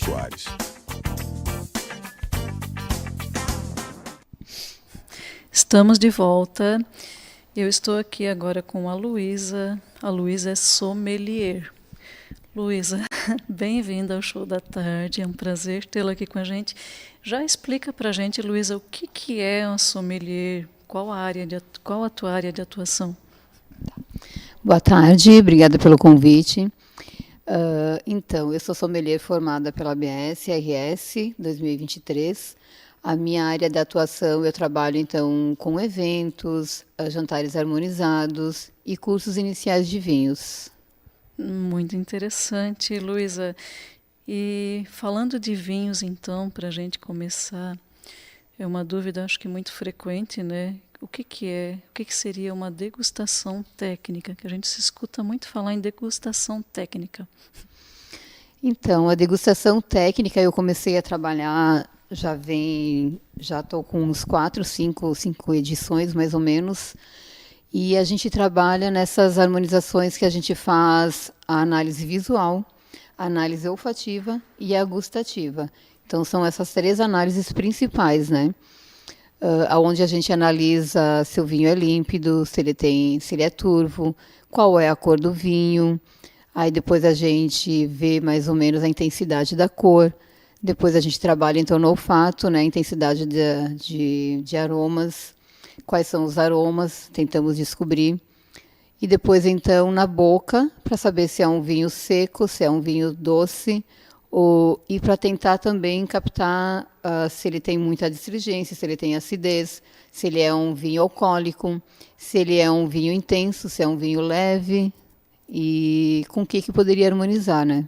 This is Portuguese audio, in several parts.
Soares. Estamos de volta. Eu estou aqui agora com a Luísa. A Luísa é sommelier. Luísa, bem-vinda ao Show da Tarde. É um prazer tê-la aqui com a gente. Já explica para a gente, Luísa, o que é uma sommelier? Qual a tua área de atuação? Boa tarde, obrigada pelo convite. Então, eu sou sommelier formada pela ABS-RS 2023. A minha área de atuação, eu trabalho, então, com eventos, jantares harmonizados e cursos iniciais de vinhos. Muito interessante, Luísa. E falando de vinhos, então, para a gente começar, é uma dúvida, acho que muito frequente, né? O que seria uma degustação técnica? Que a gente se escuta muito falar em degustação técnica. Então, a degustação técnica, eu comecei a trabalhar, já estou com uns 5 edições, mais ou menos, e a gente trabalha nessas harmonizações que a gente faz a análise visual, a análise olfativa e a gustativa. Então, são essas 3 análises principais, né? Onde a gente analisa se o vinho é límpido, se ele é turvo, qual é a cor do vinho. Aí depois a gente vê mais ou menos a intensidade da cor. Depois a gente trabalha então no olfato, né, a intensidade de aromas, quais são os aromas, tentamos descobrir. E depois então na boca, para saber se é um vinho seco, se é um vinho doce, e para tentar também captar se ele tem muita astringência, se ele tem acidez, se ele é um vinho alcoólico, se ele é um vinho intenso, se é um vinho leve, e com o que poderia harmonizar, né?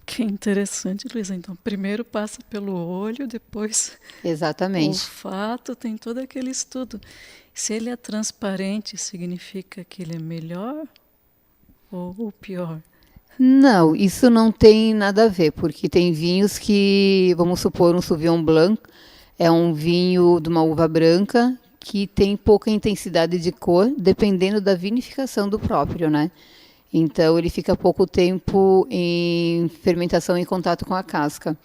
Que interessante, Luísa. Então, primeiro passa pelo olho, depois Exatamente. o olfato, tem todo aquele estudo. Se ele é transparente, significa que ele é melhor ou pior? Não, isso não tem nada a ver, porque tem vinhos que, vamos supor, um Sauvignon Blanc, é um vinho de uma uva branca que tem pouca intensidade de cor, dependendo da vinificação do próprio, né? Então, ele fica pouco tempo em fermentação em contato com a casca.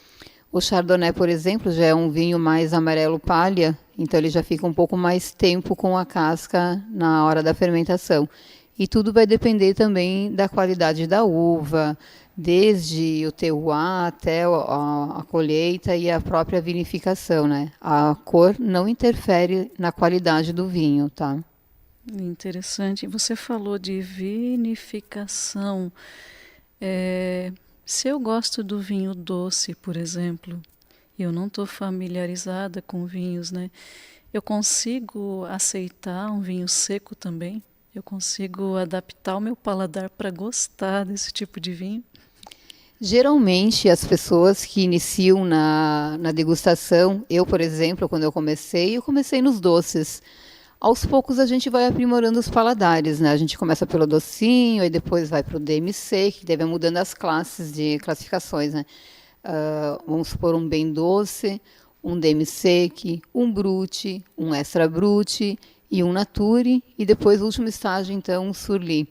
O Chardonnay, por exemplo, já é um vinho mais amarelo palha, então ele já fica um pouco mais tempo com a casca na hora da fermentação. E tudo vai depender também da qualidade da uva, desde o terroir até a colheita e a própria vinificação, né? A cor não interfere na qualidade do vinho, tá? Interessante. Você falou de vinificação. Se eu gosto do vinho doce, por exemplo, e eu não estou familiarizada com vinhos, né? Eu consigo aceitar um vinho seco também? Eu consigo adaptar o meu paladar para gostar desse tipo de vinho? Geralmente, as pessoas que iniciam na degustação, eu, por exemplo, quando eu comecei nos doces. Aos poucos a gente vai aprimorando os paladares, né? A gente começa pelo docinho, aí depois vai para o DMC, que deve mudando as classes de classificações, né? Vamos supor um bem doce, um demi-sec, um brut, um extra brut e um nature, e depois o último estágio, então, um surli.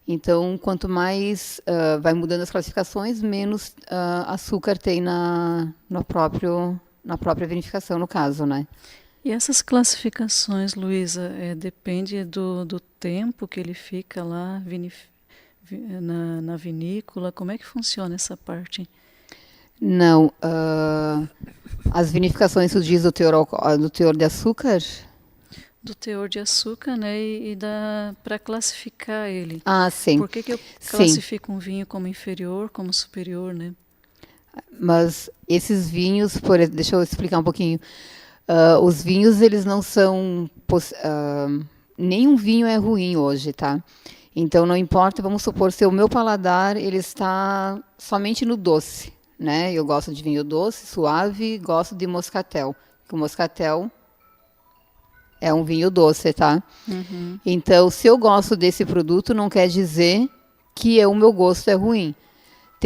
Então, quanto mais vai mudando as classificações, menos açúcar tem na própria vinificação, no caso, né? E essas classificações, Luísa, depende do tempo que ele fica lá na vinícola? Como é que funciona essa parte? Não. As vinificações, tu diz do teor de açúcar? Do teor de açúcar, né? E para classificar ele. Ah, sim. Por que eu classifico um vinho como inferior, como superior, né? Mas esses vinhos, deixa eu explicar um pouquinho. Os vinhos, eles não são... nenhum vinho é ruim hoje, tá? Então, não importa, vamos supor, se o meu paladar ele está somente no doce, né? Eu gosto de vinho doce, suave, gosto de moscatel. O moscatel é um vinho doce, tá? Uhum. Então, se eu gosto desse produto, não quer dizer que o meu gosto é ruim.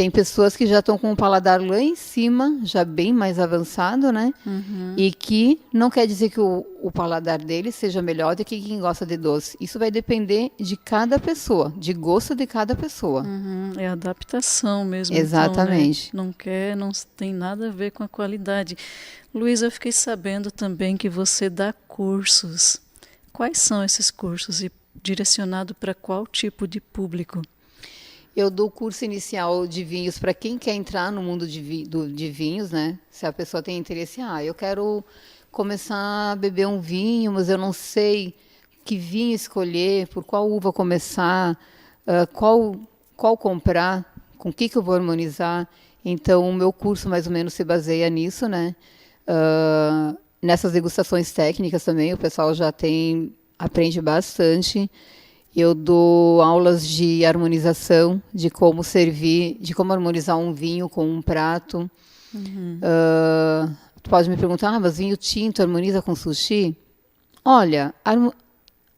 tem pessoas que já estão com o paladar lá em cima, já bem mais avançado, né? E que não quer dizer que o paladar dele seja melhor do que quem gosta de doce. Isso vai depender de cada pessoa, de gosto de cada pessoa. É adaptação mesmo, Exatamente. então, né? Não tem nada a ver com a qualidade. Luísa, eu fiquei sabendo também que você dá cursos. Quais são esses cursos e direcionado para qual tipo de público? Eu dou curso inicial de vinhos para quem quer entrar no mundo de vinhos, né? Se a pessoa tem interesse, eu quero começar a beber um vinho, mas eu não sei que vinho escolher, por qual uva começar, qual comprar, com o que eu vou harmonizar. Então, o meu curso mais ou menos se baseia nisso, né? Nessas degustações técnicas também, o pessoal aprende bastante. Eu dou aulas de harmonização, de como servir, de como harmonizar um vinho com um prato. Tu pode me perguntar, mas vinho tinto harmoniza com sushi? Olha,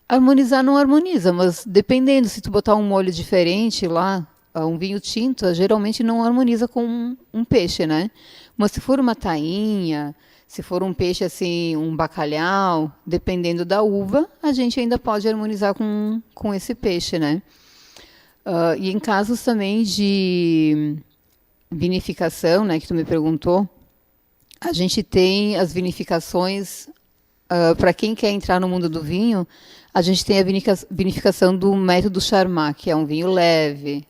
harmonizar não harmoniza, mas dependendo, se tu botar um molho diferente lá, um vinho tinto, geralmente não harmoniza com um peixe, né? Mas se for uma tainha, se for um peixe assim, um bacalhau, dependendo da uva, a gente ainda pode harmonizar com esse peixe, né? E em casos também de vinificação, né, que tu me perguntou, a gente tem as vinificações, para quem quer entrar no mundo do vinho, a gente tem a vinificação do método Charmat, que é um vinho leve,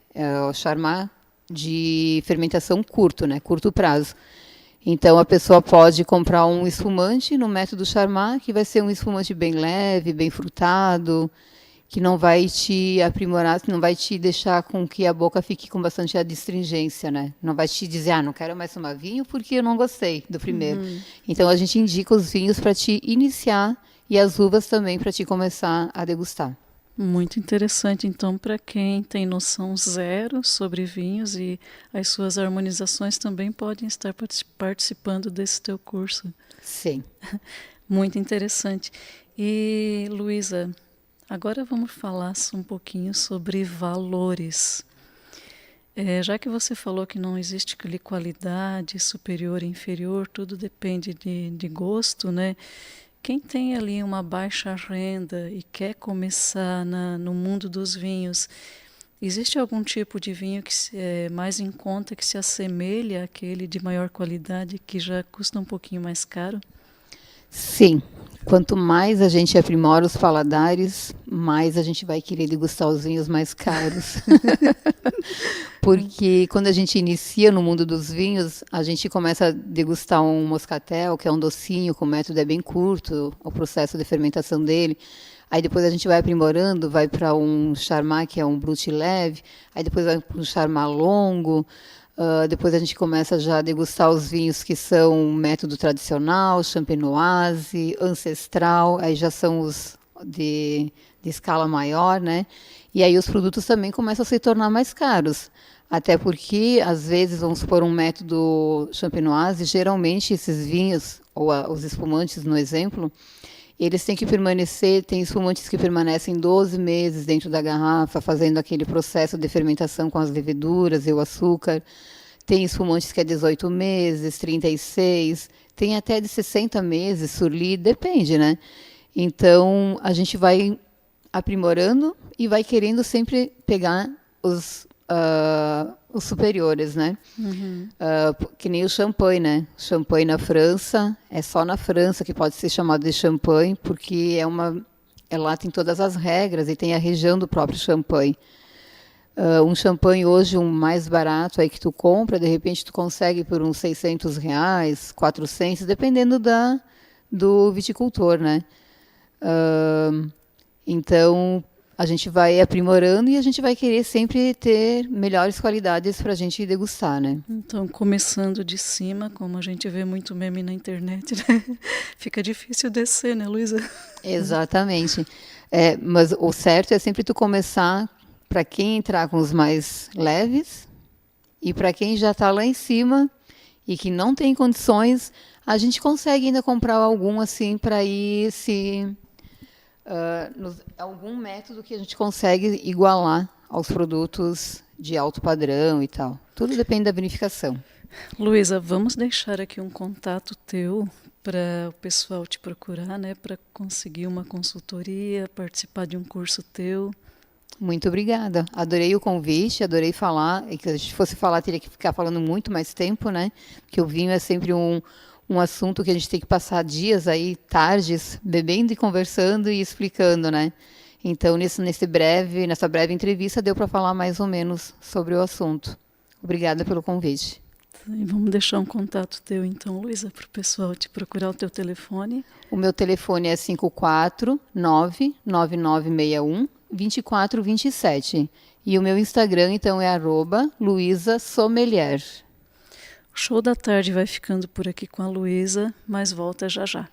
o Charmat de fermentação curto, né, curto prazo. Então, a pessoa pode comprar um espumante no método Charmat, que vai ser um espumante bem leve, bem frutado, que não vai te aprimorar, que não vai te deixar com que a boca fique com bastante adstringência, né? Não vai te dizer, não quero mais tomar vinho porque eu não gostei do primeiro. Então, a gente indica os vinhos para te iniciar e as uvas também para te começar a degustar. Muito interessante, então, para quem tem noção zero sobre vinhos e as suas harmonizações também podem estar participando desse teu curso. Sim. Muito interessante. E, Luísa, agora vamos falar um pouquinho sobre valores. Já que você falou que não existe qualidade superior e inferior, tudo depende de gosto, né? Quem tem ali uma baixa renda e quer começar no mundo dos vinhos, existe algum tipo de vinho que é mais em conta, que se assemelha àquele de maior qualidade, que já custa um pouquinho mais caro? Sim. Quanto mais a gente aprimora os paladares, mais a gente vai querer degustar os vinhos mais caros. Porque quando a gente inicia no mundo dos vinhos, a gente começa a degustar um moscatel, que é um docinho, que o método é bem curto, o processo de fermentação dele. Aí depois a gente vai aprimorando, vai para um Charmat, que é um brut leve. Aí depois vai para um Charmat longo. Depois a gente começa já a degustar os vinhos que são método tradicional, champenoise, ancestral, aí já são os de escala maior, né? E aí os produtos também começam a se tornar mais caros. Até porque, às vezes, vamos supor um método champenoise, geralmente esses vinhos, ou os espumantes no exemplo, eles têm que permanecer, tem espumantes que permanecem 12 meses dentro da garrafa, fazendo aquele processo de fermentação com as leveduras e o açúcar. Tem espumantes que é 18 meses, 36, tem até de 60 meses, surli, depende, né? Então, a gente vai aprimorando e vai querendo sempre pegar os superiores, né? Que nem o champanhe, né? Champanhe na França, é só na França que pode ser chamado de champanhe, porque lá tem todas as regras e tem a região do próprio champanhe. Um champanhe hoje, um mais barato aí que tu compra, de repente tu consegue por uns R$600, 400, dependendo do viticultor, né? Então, a gente vai aprimorando e a gente vai querer sempre ter melhores qualidades para a gente degustar, né? Então, começando de cima, como a gente vê muito meme na internet, né? Fica difícil descer, né, Luísa? Exatamente. Mas o certo é sempre tu começar, para quem entrar com os mais leves, e para quem já está lá em cima e que não tem condições, a gente consegue ainda comprar algum assim para ir se... algum método que a gente consegue igualar aos produtos de alto padrão e tal. Tudo depende da vinificação. Luísa, vamos deixar aqui um contato teu para o pessoal te procurar, né? Para conseguir uma consultoria, participar de um curso teu. Muito obrigada. Adorei o convite, adorei falar. E que se a gente fosse falar, teria que ficar falando muito mais tempo, né? Porque o vinho é sempre um assunto que a gente tem que passar dias aí, tardes, bebendo e conversando e explicando, né? Então, nessa breve entrevista, deu para falar mais ou menos sobre o assunto. Obrigada pelo convite. E vamos deixar um contato teu, então, Luísa, para o pessoal te procurar o teu telefone. O meu telefone é 549-9961-2427. E o meu Instagram, então, é @luisasommelier. O Show da Tarde vai ficando por aqui com a Luísa, mas volta já já.